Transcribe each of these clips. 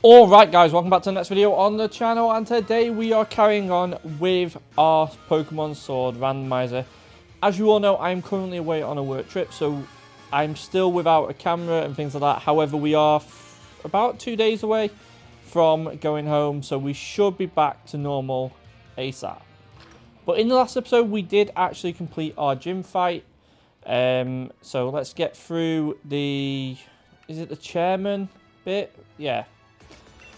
Alright guys, welcome back to the next video on the channel, and today we are carrying on with our Pokemon Sword Randomizer. As you all know, I'm currently away on a work trip, so I'm still without a camera and things like that. However, we are about 2 days away from going home, so we should be back to normal ASAP. But in the last episode, we did actually complete our gym fight. So let's get through the... Is it the chairman bit? Yeah.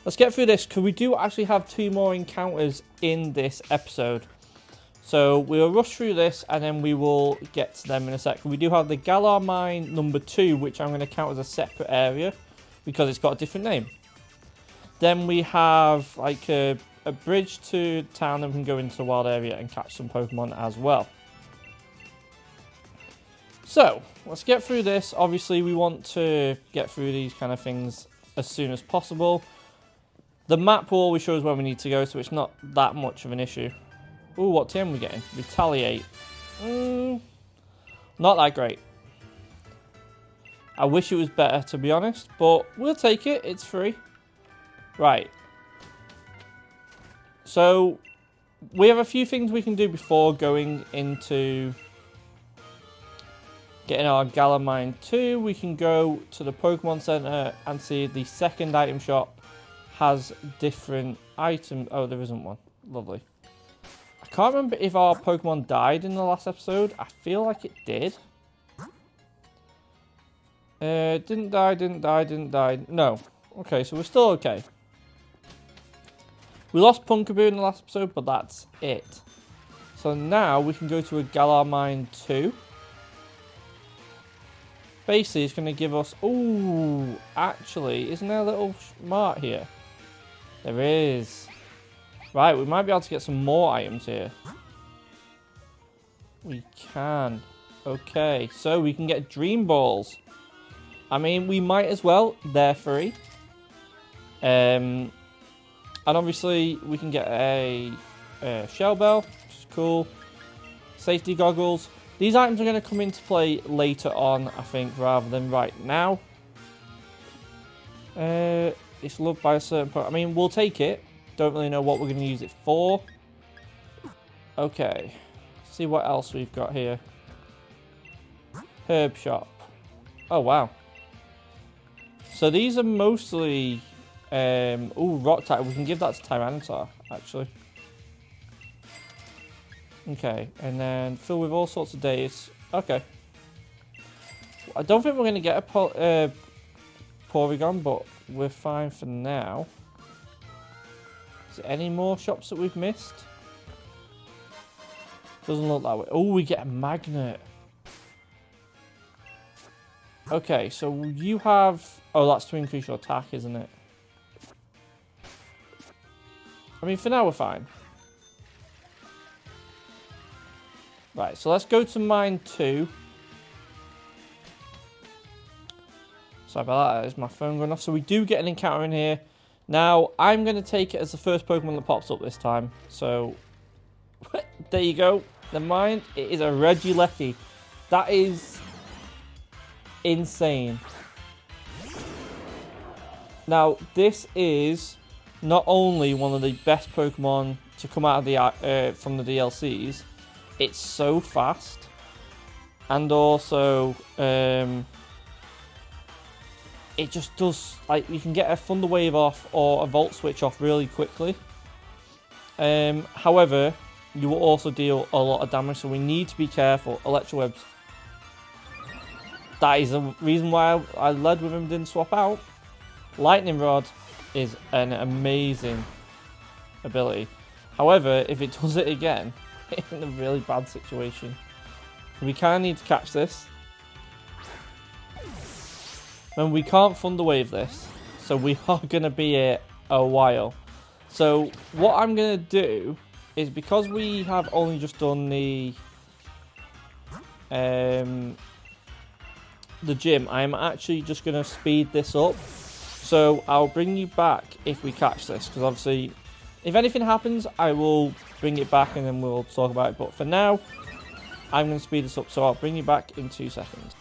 Let's get through this, because we do actually have 2 more encounters in this episode. So we'll rush through this, and then we will get to them in a sec. We do have the Galar Mine number 2, which I'm going to count as a separate area, because it's got a different name. Then we have like a bridge to town, and we can go into the wild area and catch some Pokemon as well. So, let's get through this. Obviously, we want to get through these kind of things as soon as possible. The map will always show us where we need to go, so it's not that much of an issue. Ooh, what TM are we getting? Retaliate. Not that great. I wish it was better, to be honest, but we'll take it. It's free. Right. So, we have a few things we can do before going into getting our Galar Mine 2. We can go to the Pokemon Center and see the second item shop has different items. Oh, there isn't one. Lovely. I can't remember if our Pokemon died in the last episode. I feel like it did. Didn't die. No. Okay, so we're still okay. We lost Pumpkaboo in the last episode, but that's it. So now we can go to a Galar Mine 2. Basically, it's going to give us... Ooh, actually, isn't there a little mart here? There is. Right, we might be able to get some more items here. We can. Okay, so we can get Dream Balls. I mean, we might as well. They're free. And obviously, we can get a Shell Bell, which is cool. Safety Goggles. These items are going to come into play later on, I think, rather than right now. It's loved by a certain point. I mean, we'll take it. Don't really know what we're going to use it for. Okay. Let's see what else we've got here. Herb Shop. Oh, wow. So these are mostly... ooh, Rock type. We can give that to Tyranitar, actually. Okay, and then fill with all sorts of days. Okay. I don't think we're going to get a Porygon, but we're fine for now. Is there any more shops that we've missed? Doesn't look that way. Oh, we get a magnet. Okay, so you have... Oh, that's to increase your attack, isn't it? I mean, for now we're fine. Right, so let's go to Mine 2. Sorry about that, is my phone going off. So we do get an encounter in here. Now, I'm going to take it as the first Pokemon that pops up this time. So, there you go. Never mind. It is a Regieleki. That is insane. Now, this is not only one of the best Pokemon to come out of the from the DLCs. It's so fast. And also, it just does, like, you can get a Thunder Wave off or a Volt Switch off really quickly. However, you will also deal a lot of damage, so we need to be careful. Electrowebs. That is the reason why I led with him, didn't swap out. Lightning Rod is an amazing ability. However, if it does it again, it's in a really bad situation. We kind of need to catch this. And we can't Thunder Wave this, so we are going to be here a while. So what I'm going to do is, because we have only just done the gym, I'm actually just going to speed this up. So I'll bring you back if we catch this, because obviously if anything happens, I will bring it back and then we'll talk about it. But for now, I'm going to speed this up, so I'll bring you back in 2 seconds.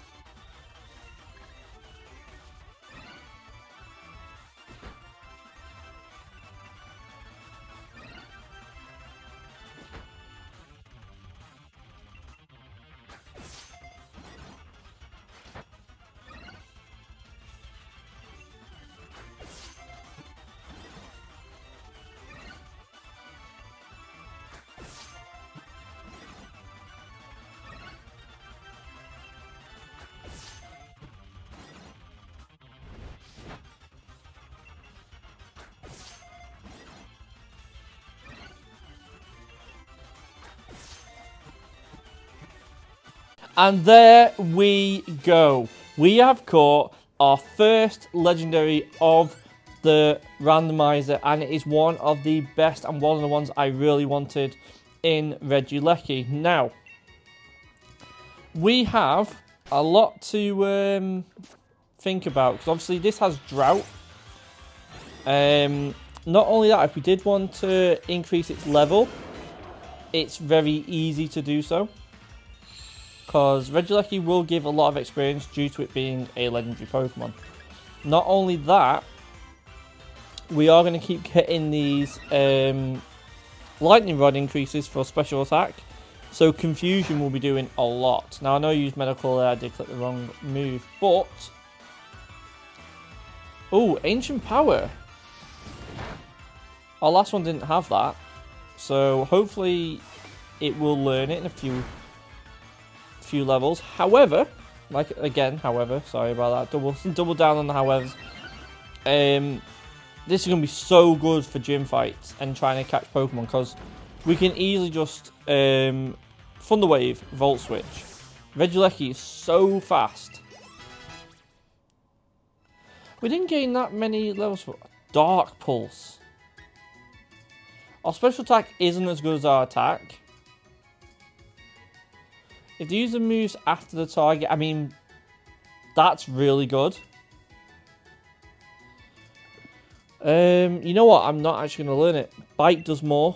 And there we go. We have caught our first legendary of the randomizer, and it is one of the best and one of the ones I really wanted in Regieleki. Now, we have a lot to think about, because obviously this has drought. Not only that, if we did want to increase its level, it's very easy to do so, because Regieleki will give a lot of experience due to it being a legendary Pokemon. Not only that, we are going to keep getting these lightning rod increases for special attack, so Confusion will be doing a lot. Now I know I used medical there, I did click the wrong move, but oh, Ancient Power. Our last one didn't have that, so hopefully it will learn it in a few levels. However, sorry about that. Double down on the howevers. This is going to be so good for gym fights and trying to catch Pokemon, because we can easily just Thunder Wave, Volt Switch. Regieleki is so fast. We didn't gain that many levels for Dark Pulse. Our special attack isn't as good as our attack. If the user moves after the target, I mean, that's really good. You know what? I'm not actually going to learn it. Bite does more.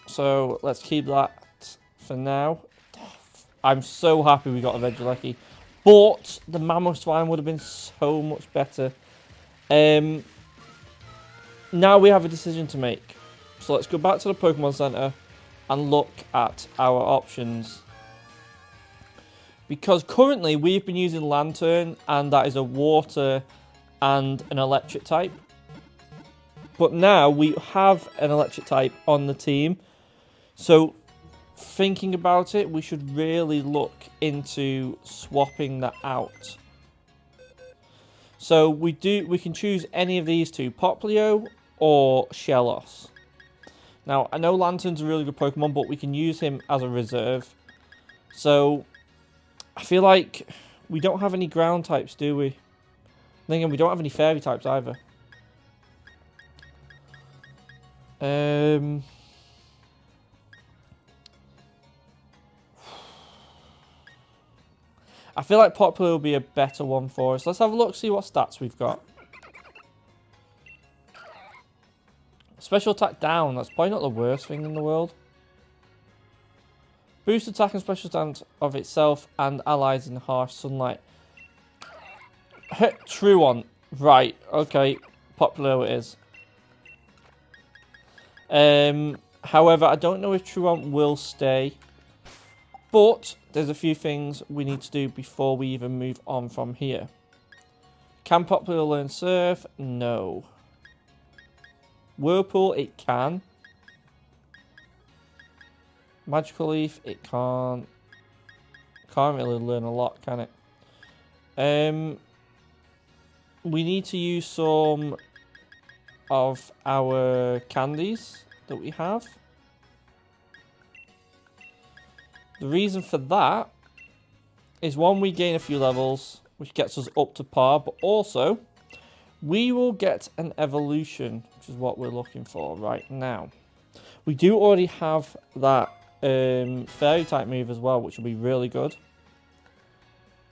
So let's keep that for now. I'm so happy we got a Regieleki. But the Mamoswine would have been so much better. Now we have a decision to make. So let's go back to the Pokemon Center and look at our options. Because currently we've been using Lantern, and that is a water and an electric type. But now we have an electric type on the team. So thinking about it, we should really look into swapping that out. So we can choose any of these two, Poplio or Shellos. Now, I know Lantern's a really good Pokemon, but we can use him as a reserve. So, I feel like we don't have any ground types, do we? Then again, we don't have any fairy types either. I feel like Poplio will be a better one for us. Let's have a look, see what stats we've got. Special attack down, that's probably not the worst thing in the world. Boost attack and special stance of itself and allies in harsh sunlight. Truant, right, okay, Poplio it is. However, I don't know if Truant will stay. But there's a few things we need to do before we even move on from here. Can Poplio learn Surf? No. Whirlpool, it can. Magical Leaf, it can't. Can't really learn a lot, can it? We need to use some of our candies that we have. The reason for that is, one, we gain a few levels, which gets us up to par, but also we will get an evolution, which is what we're looking for right now. We do already have that fairy type move as well, which will be really good.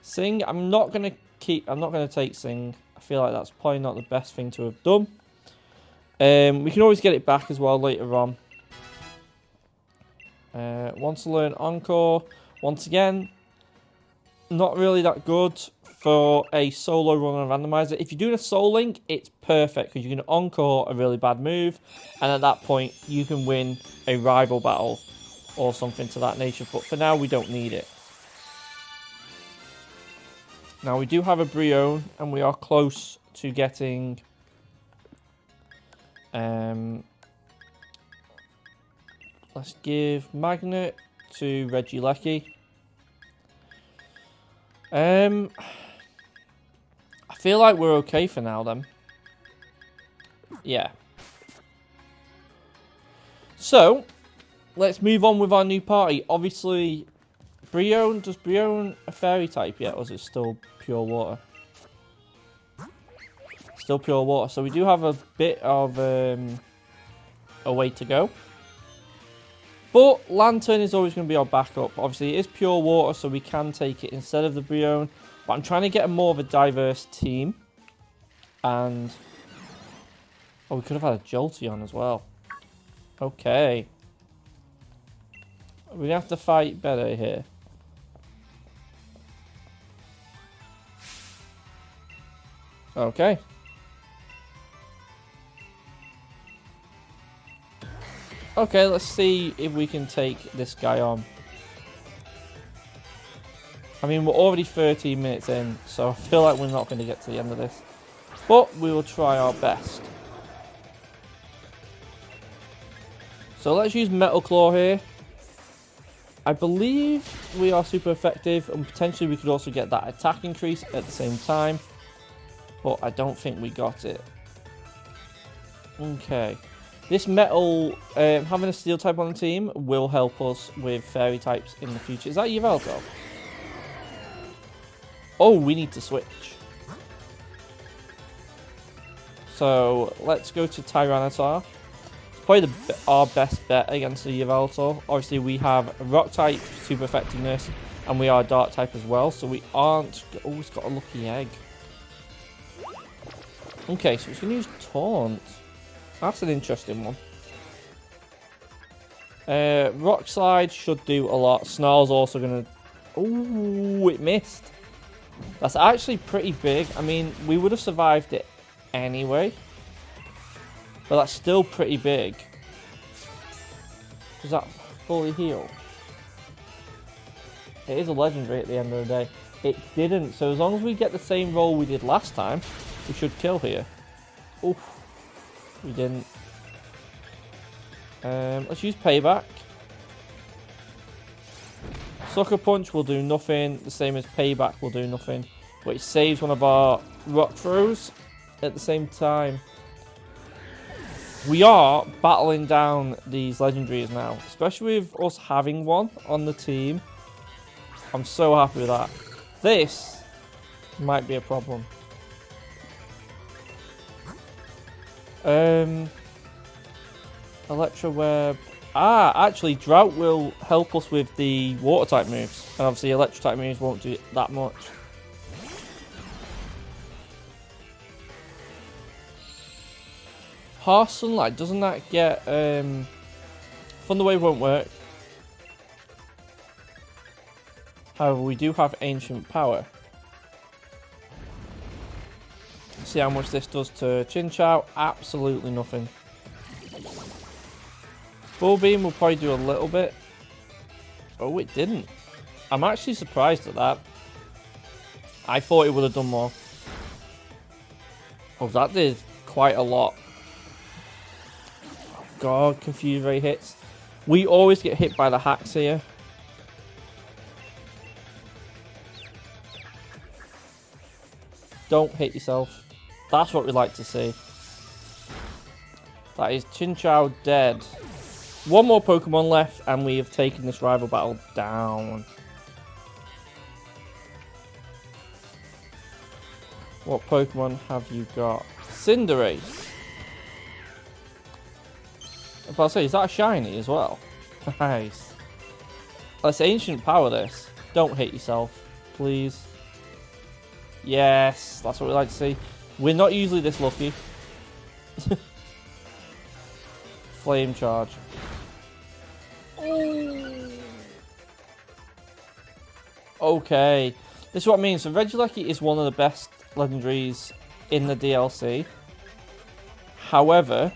Sing, I'm not going to take Sing. I feel like that's probably not the best thing to have done. We can always get it back as well later on. Want to learn Encore. Once again, not really that good for a solo run on a randomizer. If you're doing a Soul Link, it's perfect, because you can Encore a really bad move, and at that point you can win a rival battle or something to that nature. But for now, we don't need it. Now we do have a Brion, and we are close to getting let's give Magnet to Regieleki. I feel like we're okay for now then. Yeah. So, let's move on with our new party. Obviously, Brion, does Brion a fairy type yet, or is it still pure water? Still pure water, so we do have a bit of a way to go. But Lantern is always going to be our backup. Obviously, it is pure water, so we can take it instead of the Brion. But I'm trying to get a more of a diverse team. And... oh, we could have had a Jolteon as well. Okay. We have to fight better here. Okay. Okay, let's see if we can take this guy on. I mean, we're already 13 minutes in, so I feel like we're not going to get to the end of this. But we will try our best. So let's use Metal Claw here. I believe we are super effective, and potentially we could also get that attack increase at the same time. But I don't think we got it. Okay. This metal, having a steel type on the team will help us with fairy types in the future. Is that Yveltal? Oh, we need to switch. So let's go to Tyranitar. It's probably our best bet against the Yveltal. Obviously, we have a rock type, super effectiveness, and we are a dark type as well. So we aren't. Oh, it's got a lucky egg. Okay, so we can use Taunt. That's an interesting one. Rock Slide should do a lot. Snarl's also going to... oh, it missed. That's actually pretty big. I mean, we would have survived it anyway. But that's still pretty big. Does that fully heal? It is a legendary at the end of the day. It didn't. So as long as we get the same roll we did last time, we should kill here. Oof. We didn't. Let's use Payback. Sucker Punch will do nothing. The same as Payback will do nothing. But it saves one of our rock throws at the same time. We are battling down these legendaries now. Especially with us having one on the team. I'm so happy with that. This might be a problem. Electro Web. Ah, actually, Drought will help us with the water type moves. And obviously, electric type moves won't do that much. Harsh Sunlight, doesn't that get... Thunder Wave won't work. However, we do have Ancient Power. See how much this does to Chinchou. Absolutely nothing. Full Beam will probably do a little bit. Oh, it didn't. I'm actually surprised at that. I thought it would have done more. Oh, that did quite a lot. Oh, God, Confuse Ray hits. We always get hit by the hacks here. Don't hit yourself. That's what we like to see. That is Chinchou dead. One more Pokemon left, and we have taken this rival battle down. What Pokemon have you got? Cinderace. I'll say, is that a shiny as well? Nice. Let's Ancient Power this. Don't hit yourself, please. Yes, that's what we like to see. We're not usually this lucky. Flame Charge. Okay. This is what I mean. So Regieleki is one of the best legendaries in the DLC. However,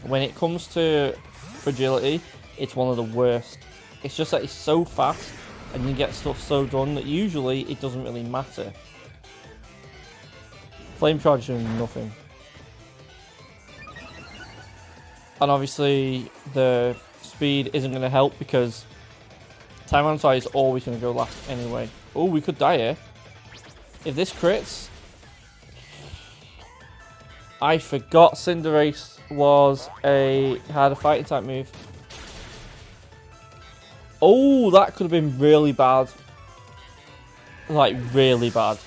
when it comes to fragility, it's one of the worst. It's just that it's so fast and you get stuff so done that usually it doesn't really matter. Flame Charge is doing nothing. And obviously the speed isn't going to help because Tyranitar is always going to go last anyway. Oh, we could die here. If this crits... I forgot Cinderace had a fighting type move. Oh, that could have been really bad. Like, really bad.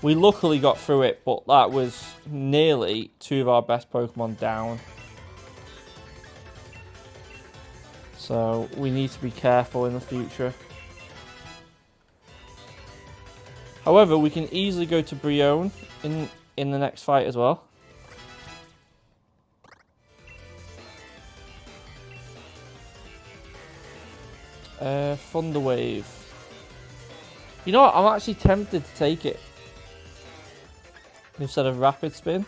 We luckily got through it, but that was nearly 2 of our best Pokemon down. So, we need to be careful in the future. However, we can easily go to Brion in the next fight as well. Thunder Wave. You know what? I'm actually tempted to take it instead of Rapid Spin.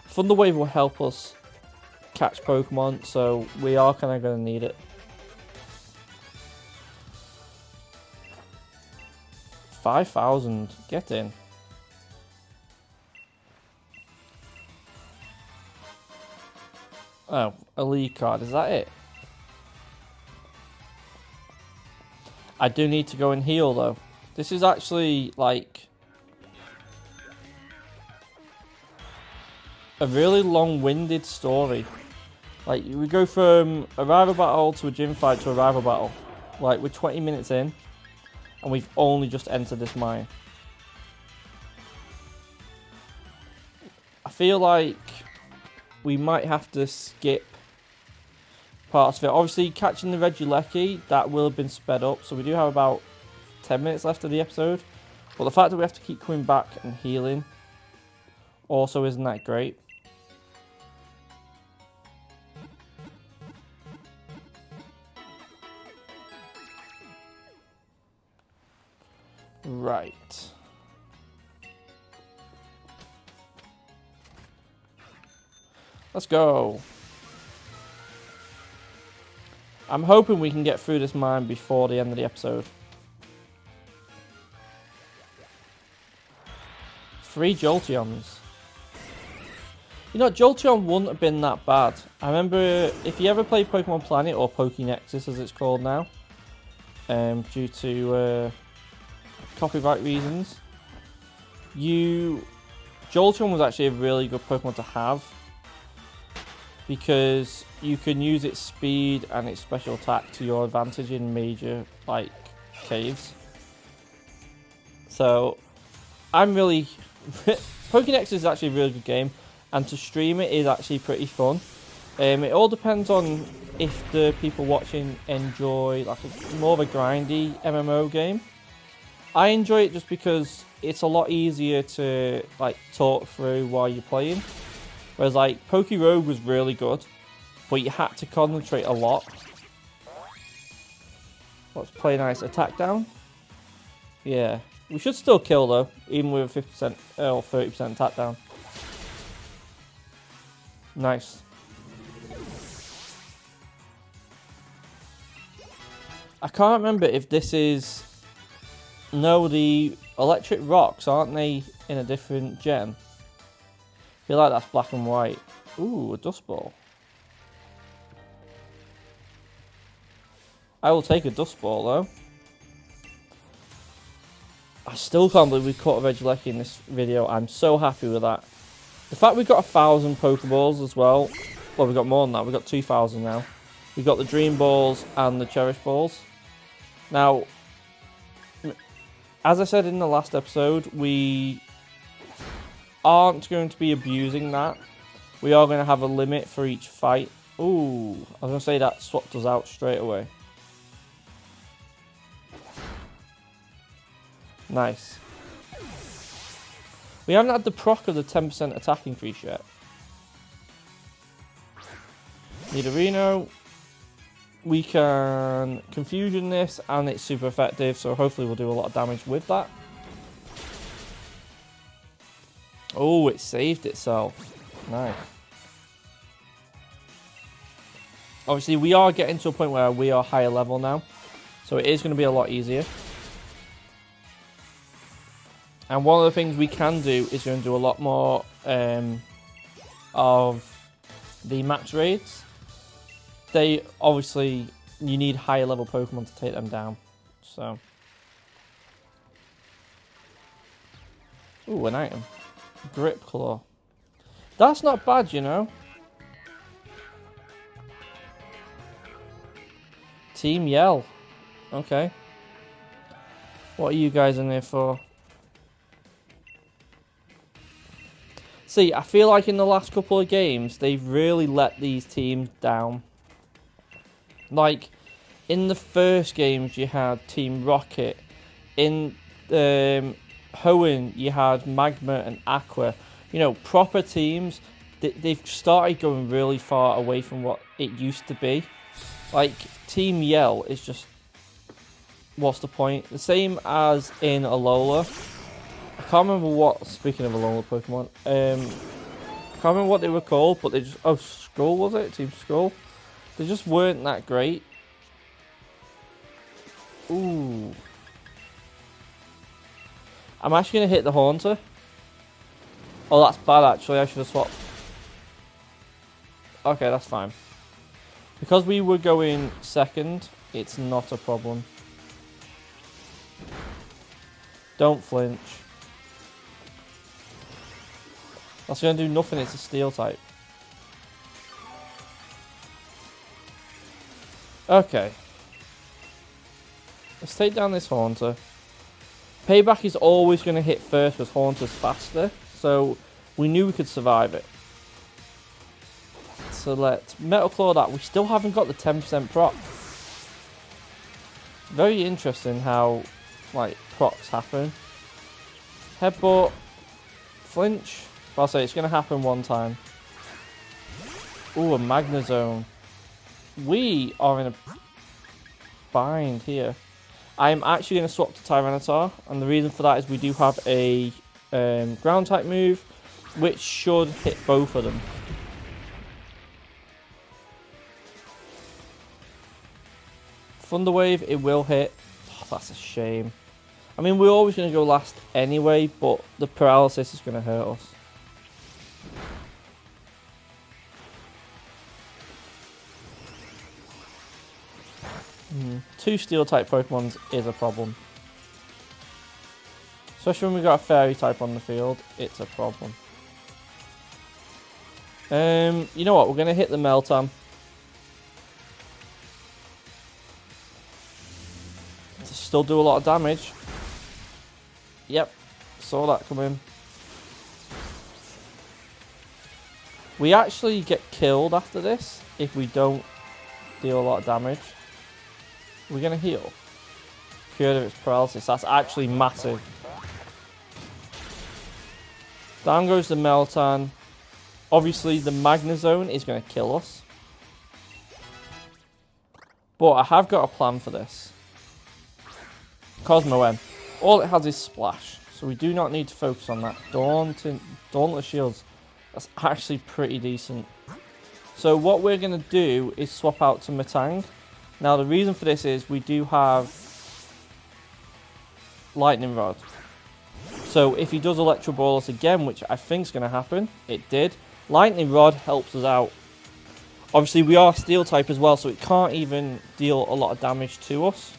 Thunder Wave will help us catch Pokemon, so we are kind of going to need it. $5,000. Get in. Oh, a league card. Is that it? I do need to go and heal, though. This is actually, like, a really long-winded story. Like, we go from a rival battle to a gym fight to a rival battle. Like, we're 20 minutes in, and we've only just entered this mine. I feel like we might have to skip parts of it. Obviously, catching the Regieleki, that will have been sped up, so we do have about 10 minutes left of the episode. But the fact that we have to keep coming back and healing also isn't that great. Right. Let's go. I'm hoping we can get through this mine before the end of the episode. 3 Jolteons. You know, Jolteon wouldn't have been that bad. I remember, if you ever played Pokemon Planet, or Pokénexus as it's called now, due to copyright reasons, Jolteon was actually a really good Pokemon to have, because you can use its speed and its special attack to your advantage in major, like, caves. So, I'm really... Pokénexus is actually a really good game, and to stream it is actually pretty fun. It all depends on if the people watching enjoy, like, more of a grindy MMO game. I enjoy it just because it's a lot easier to, like, talk through while you're playing. Whereas, like, Pokerogue was really good, but you had to concentrate a lot. Let's play nice. Attack down? Yeah. We should still kill, though, even with a 50% or 30% attack down. Nice. I can't remember if this is... No, the electric rocks, aren't they in a different gen? I feel like that's black and white. Ooh, a dust ball. I will take a dust ball, though. I still can't believe we caught a Regieleki in this video. I'm so happy with that. The fact we got 1,000 Pokeballs as well. Well, we got more than that. We got 2,000 now. We got the Dream Balls and the Cherish Balls. Now, as I said in the last episode, we aren't going to be abusing that. We are going to have a limit for each fight. Ooh, I was going to say that swapped us out straight away. Nice. We haven't had the proc of the 10% attack increase yet. Nidorino. We can Confusion this, and it's super effective, so hopefully we'll do a lot of damage with that. Oh, it saved itself. Nice. Obviously, we are getting to a point where we are higher level now, so it is going to be a lot easier. And one of the things we can do is going to do a lot more of the max raids. They, obviously, you need higher level Pokemon to take them down. So. Ooh, an item. Grip Claw. That's not bad, you know. Team Yell. Okay. What are you guys in there for? See, I feel like in the last couple of games, they've really let these teams down. Like, in the first games, you had Team Rocket. In Hoenn, you had Magma and Aqua. You know, proper teams. They've started going really far away from what it used to be. Like, Team Yell is just... What's the point? The same as in Alola. I can't remember what... Speaking of Alola Pokemon. I can't remember what they were called, but they just... Oh, Skull was it? Team Skull? They just weren't that great. Ooh. I'm actually going to hit the Haunter. Oh, that's bad actually. I should have swapped. Okay, that's fine. Because we were going second, it's not a problem. Don't flinch. That's going to do nothing. It's a steel type. Okay. Let's take down this Haunter. Payback is always going to hit first because Haunter's faster. So we knew we could survive it. So let's Metal Claw that. We still haven't got the 10% proc. Very interesting how like procs happen. Headbutt. Flinch. I'll say it's going to happen one time. Ooh, a Magnezone. We are in a bind here. I'm actually going to swap to Tyranitar, and the reason for that is we do have a ground type move, which should hit both of them. Thunder Wave, it will hit. Oh, that's a shame. I mean, we're always going to go last anyway, but the paralysis is going to hurt us. Two steel type Pokemons is a problem. Especially when we got a fairy type on the field, it's a problem. You know what? We're going to hit the Meltan. Still do a lot of damage. Yep, saw that come in. We actually get killed after this if we don't deal a lot of damage. We're going to heal. Cured of its paralysis. That's actually massive. Down goes the Meltan. Obviously, the Magnezone is going to kill us. But I have got a plan for this. Cosmo M. All it has is Splash. So we do not need to focus on that. Dauntless Shields. That's actually pretty decent. So what we're going to do is swap out to Metang. Now the reason for this is we do have Lightning Rod. So if he does Electro Ball us again, which I think is going to happen, it did. Lightning Rod helps us out. Obviously we are Steel type as well, so it can't even deal a lot of damage to us.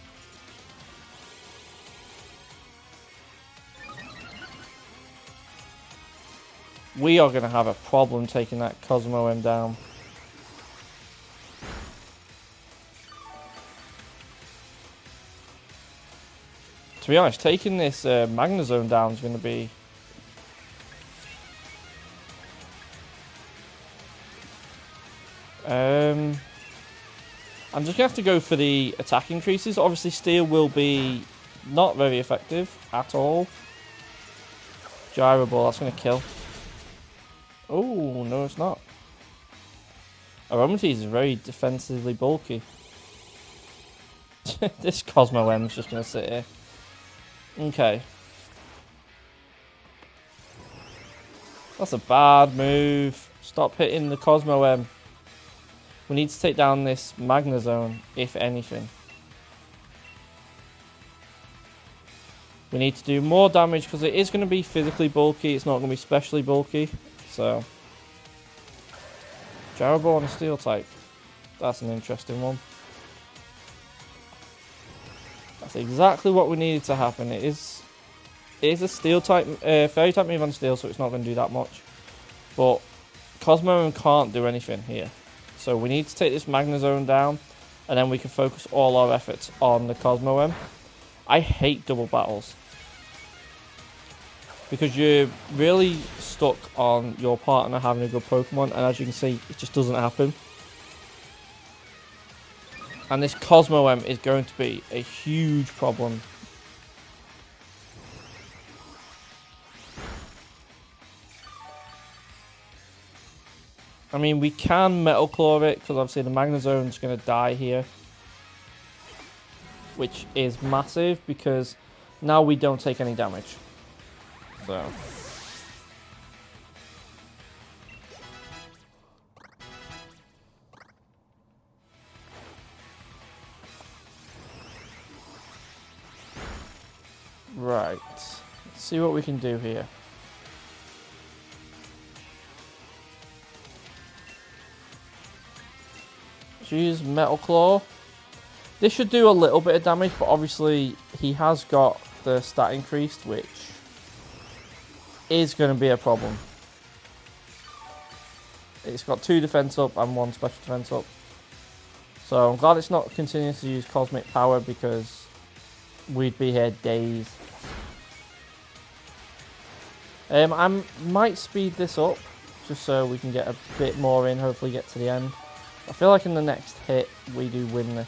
We are going to have a problem taking that Cosmo M down. To be honest, taking this Magnezone down is going to be... I'm just going to have to go for the attack increases. Obviously, Steel will be not very effective at all. Gyro Ball, that's going to kill. Oh, no it's not. Aromatisse is very defensively bulky. This Cosmo M is just going to sit here. Okay. That's a bad move. Stop hitting the Cosmo M. We need to take down this Magnezone, if anything. We need to do more damage because it is going to be physically bulky. It's not going to be specially bulky. So, Gyro Ball on a Steel type. That's an interesting one. That's exactly what we needed to happen. It is a Steel type, Fairy type move on Steel, so it's not going to do that much. But Cosmo can't do anything here. So we need to take this Magnezone down. and then we can focus all our efforts on the Cosmo M. I hate double battles because you're really stuck on your partner having a good Pokemon, and as you can see, it just doesn't happen. And this Cosmo M is going to be a huge problem. I mean, we can Metal Claw it, because obviously the Magnezone's going to die here. Which is massive, because now we don't take any damage. So. Right. Let's see what we can do here. Use Metal Claw. This should do a little bit of damage, but obviously he has got the stat increased, which is going to be a problem. It's got 2 defense up and 1 special defense up. So I'm glad it's not continuing to use Cosmic Power, because we'd be here days. I might speed this up just so we can get a bit more in, hopefully get to the end. I feel like in the next hit we do win this.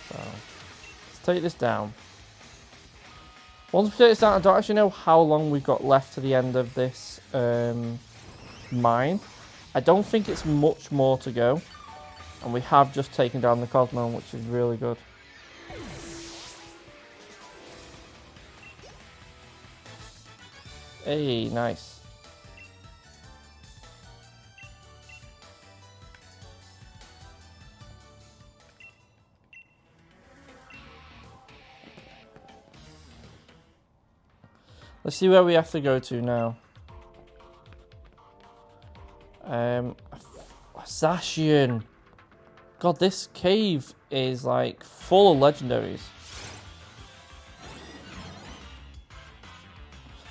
So let's take this down. Once we take this down, I don't actually know how long we've got left to the end of this mine. I don't think it's much more to go. And we have just taken down the Cosmo, which is really good. Hey, nice. Let's see where we have to go to now. Zacian. God, this cave is like full of legendaries.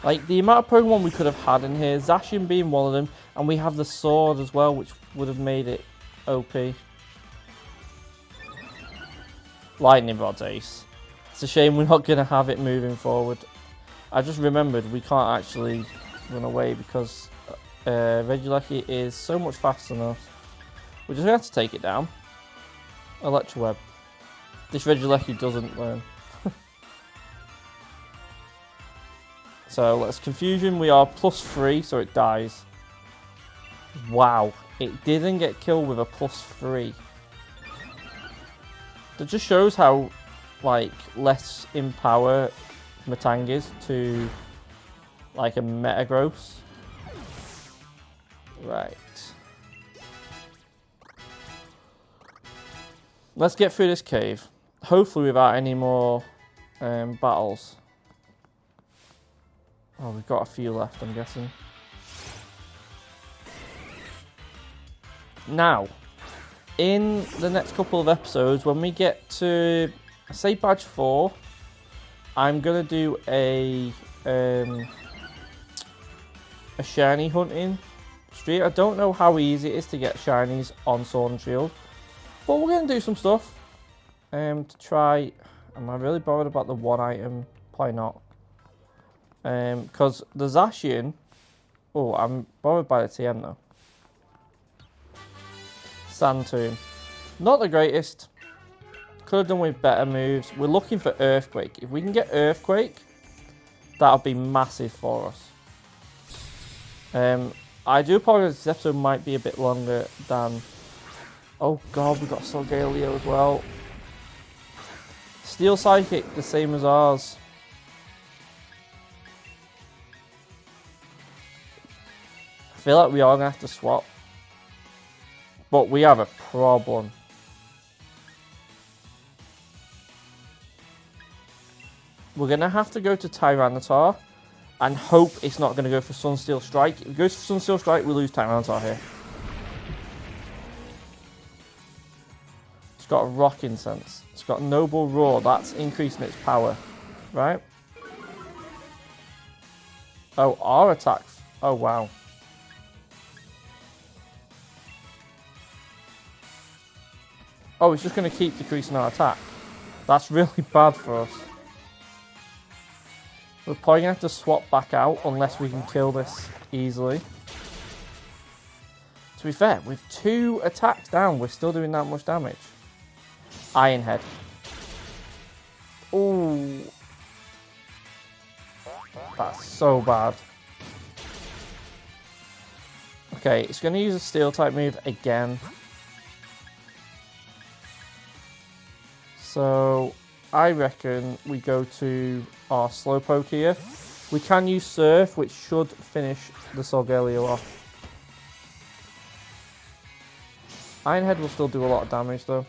Like the amount of Pokemon we could have had in here, Zacian being one of them, and we have the sword as well, which would have made it OP. Lightning Rod's ace. It's a shame we're not going to have it moving forward. I just remembered we can't actually run away because Regieleki is so much faster than us. We're just going to have to take it down. Electroweb. This Regieleki doesn't learn. So let's Confusion. We are +3, so it dies. Wow. It didn't get killed with a +3. That just shows how like less in power Metang is to like a Metagross. Right. Let's get through this cave. Hopefully without any more battles. Oh, we've got a few left, I'm guessing. Now, in the next couple of episodes, when we get to, say, Badge 4, I'm going to do a shiny hunting streak. I don't know how easy it is to get shinies on Sword and Shield, but we're going to do some stuff to try. Am I really bothered about the one item? Probably not. Because the Zacian... Oh, I'm bothered by the TM though. Sand Tomb. Not the greatest. Could have done with better moves. We're looking for Earthquake. If we can get Earthquake, that'll be massive for us. I do apologize, this episode might be a bit longer than... Oh god, we've got Solgaleo as well. Steel Psychic, the same as ours. I feel like we are going to have to swap. But we have a problem. We're going to have to go to Tyranitar and hope it's not going to go for Sunsteel Strike. If it goes for Sunsteel Strike, we lose Tyranitar here. It's got a Rocking Sense. It's got Noble Roar. That's increasing its power, right? Oh, our attack. Oh, wow. Oh, it's just going to keep decreasing our attack. That's really bad for us. We're probably going to have to swap back out unless we can kill this easily. To be fair, with 2 attacks down, we're still doing that much damage. Iron Head. Ooh. That's so bad. Okay, it's going to use a steel type move again. So, I reckon we go to our Slowpoke here. We can use Surf, which should finish the Solgaleo off. Iron Head will still do a lot of damage though.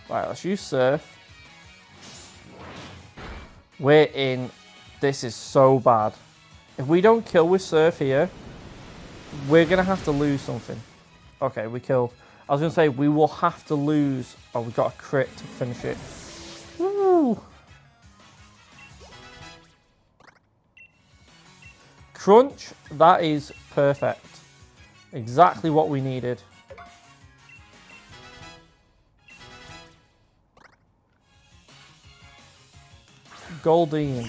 Right, let's use Surf. We're in. This is so bad. If we don't kill with Surf here, we're going to have to lose something. Okay, we killed. I was going to say, we will have to lose. Oh, we got a crit to finish it. Woo! Crunch, that is perfect. Exactly what we needed. Goldeen.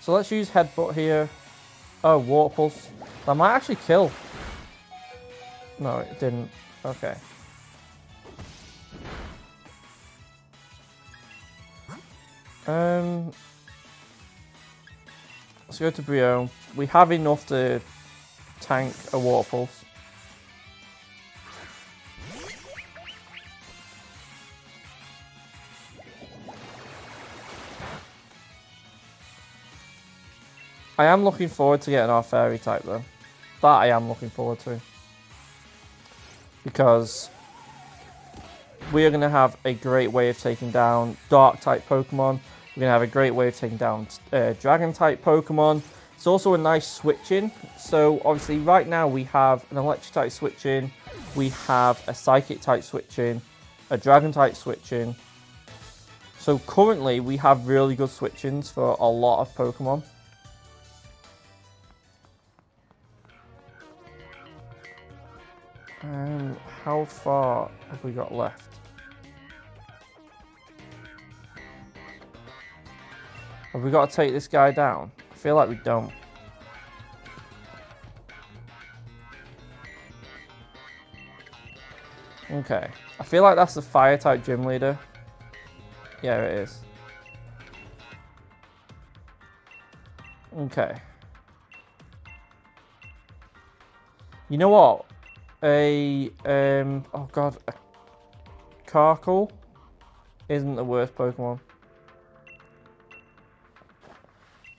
So let's use Headbutt here. Oh, Water Pulse. That might actually kill. No, it didn't. Okay. Let's go to Brio. We have enough to tank a Water Pulse. I am looking forward to getting our Fairy type though. That I am looking forward to. Because we are going to have a great way of taking down Dark type Pokemon. We're going to have a great way of taking down Dragon type Pokemon. It's also a nice switch in. So obviously right now we have an Electric type switch in. We have a Psychic type switch in. A Dragon type switch in. So currently we have really good switch-ins for a lot of Pokemon. How far have we got left? Have we got to take this guy down? I feel like we don't. Okay. I feel like that's the Fire type gym leader. Yeah, it is. Okay. You know what? Oh god, a Carkle isn't the worst Pokemon.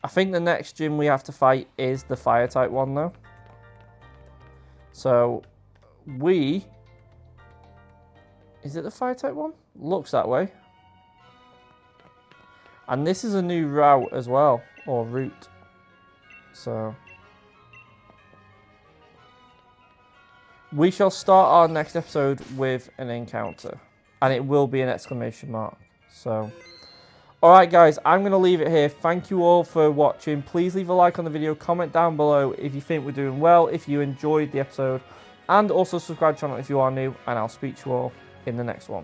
I think the next gym we have to fight is the Fire type one though. So, is it the Fire type one? Looks that way. And this is a new route as well, or route. So, we shall start our next episode with an encounter. And it will be an exclamation mark. So, alright guys, I'm going to leave it here. Thank you all for watching. Please leave a like on the video. Comment down below if you think we're doing well, if you enjoyed the episode. And also subscribe to the channel if you are new. And I'll speak to you all in the next one.